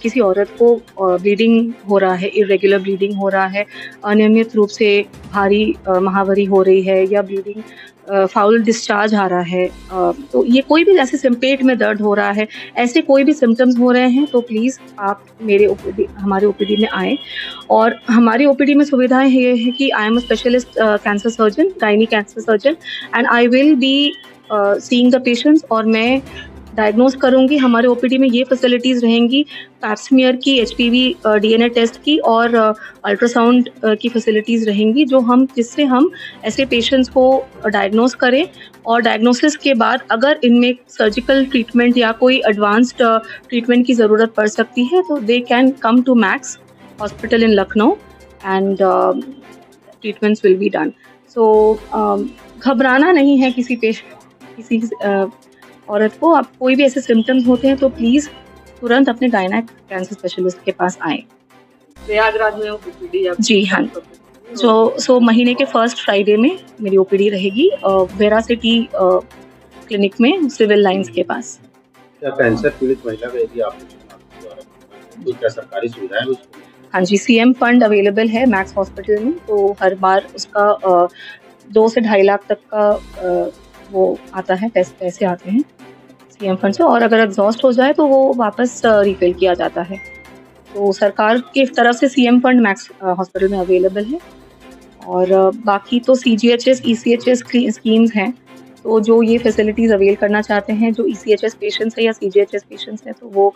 किसी औरत को ब्लीडिंग हो रहा है, इरेगुलर ब्लीडिंग हो रहा है, अनियमित रूप से भारी महावरी हो रही है या ब्लीडिंग फाउल डिस्चार्ज आ रहा है, तो ये कोई भी जैसे पेट में दर्द हो रहा है, ऐसे कोई भी सिम्टम्स हो रहे हैं तो प्लीज़ आप हमारे ओपीडी में आएँ। और हमारी ओपीडी में सुविधाएं ये है कि I am a specialist cancer surgeon, gynae cancer surgeon, and I will be seeing the patients, और मैं डायग्नोज करूंगी। हमारे ओपीडी में ये फैसिलिटीज़ रहेंगी, पैप्समियर की, एचपीवी डीएनए टेस्ट की और अल्ट्रासाउंड की फैसिलिटीज़ रहेंगी, जिससे हम ऐसे पेशेंट्स को डायग्नोज करें, और डायग्नोसिस के बाद अगर इनमें सर्जिकल ट्रीटमेंट या कोई एडवांस्ड ट्रीटमेंट की ज़रूरत पड़ सकती है तो they can come to Max Hospital in Lucknow and treatments will be done. So घबराना नहीं है किसी औरत को। आप कोई भी ऐसे सिम्टम्स होते हैं तो प्लीज़ तुरंत अपने गायनेक कैंसर स्पेशलिस्ट के पास आएँ। प्रयागराज में ओपीडी? जी हाँ, सो महीने के फर्स्ट फ्राइडे में मेरी ओपीडी रहेगी वेरा सिटी क्लिनिक में, सिविल लाइंस के पास। क्या कैंसर पीड़ित महिला को यदि आपको क्या सरकारी सुविधा है? हाँ जी, सीएम फंड अवेलेबल है मैक्स हॉस्पिटल में, तो हर बार उसका 2 से 2.5 लाख तक का वो आता है, पैसे आते हैं सीएम फंड से, और अगर एग्जॉस्ट हो जाए तो वो वापस रिफिल किया जाता है। तो सरकार की तरफ से सीएम फंड मैक्स हॉस्पिटल में अवेलेबल है, और बाकी तो सीजीएचएस, ईसीएचएस स्कीम्स हैं, तो जो ये फैसिलिटीज़ अवेल करना चाहते हैं, जो ईसीएचएस पेशेंट्स हैं या सीजीएचएस पेशेंट्स हैं, तो वो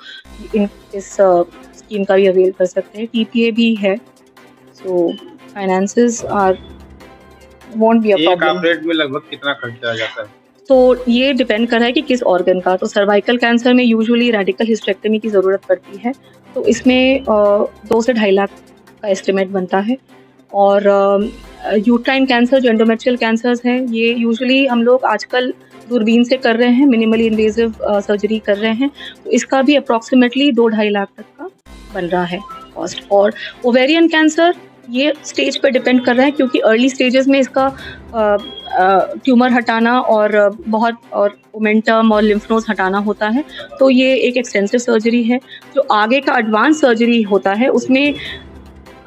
इस स्कीम का भी अवेल कर सकते हैं। टीपीए भी है, so finances won't be a problem. एक ऑपरेट में लगभग कितना खर्चा आ जाता है? तो ये डिपेंड कर रहा है कि किस ऑर्गन का। तो सर्वाइकल कैंसर में यूजुअली रेडिकल हिस्टेक्टमी की ज़रूरत पड़ती है, तो इसमें 2 से 2.5 लाख का एस्टिमेट बनता है। और यूट्राइन कैंसर, जो एंडोमेट्रियल कैंसर्स हैं, ये यूजुअली हम लोग आजकल दूरबीन से कर रहे हैं, मिनिमली इन्वेजिव सर्जरी कर रहे हैं, तो इसका भी अप्रॉक्सीमेटली 2-2.5 लाख तक का बन रहा है कॉस्ट। और ओवेरियन कैंसर, ये स्टेज पर डिपेंड कर रहा है, क्योंकि अर्ली स्टेजेस में इसका ट्यूमर हटाना और ओमेंटम और लिम्फ नोड्स हटाना होता है, तो ये एक एक्सटेंसिव सर्जरी है। जो आगे का एडवांस सर्जरी होता है, उसमें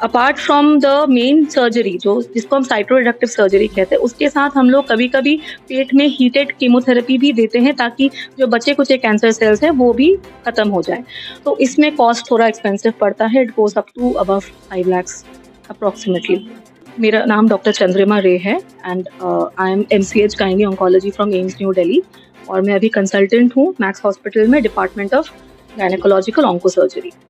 apart from the main surgery, जिसको हम साइटोरिडक्टिव सर्जरी कहते हैं, उसके साथ हम लोग कभी कभी पेट में हीटेड कीमोथेरेपी भी देते हैं, ताकि जो बचे कुछ कैंसर सेल्स हैं वो भी ख़त्म हो जाए। तो इसमें कॉस्ट थोड़ा एक्सपेंसिव पड़ता है, it goes up to above 5 lakhs approximately. मेरा नाम डॉक्टर चंद्रिमा रे है, and I am MCH gynae oncology from AIIMS New Delhi, और मैं अभी कंसल्टेंट हूँ मैक्स हॉस्पिटल में, department of gynaecological onco surgery.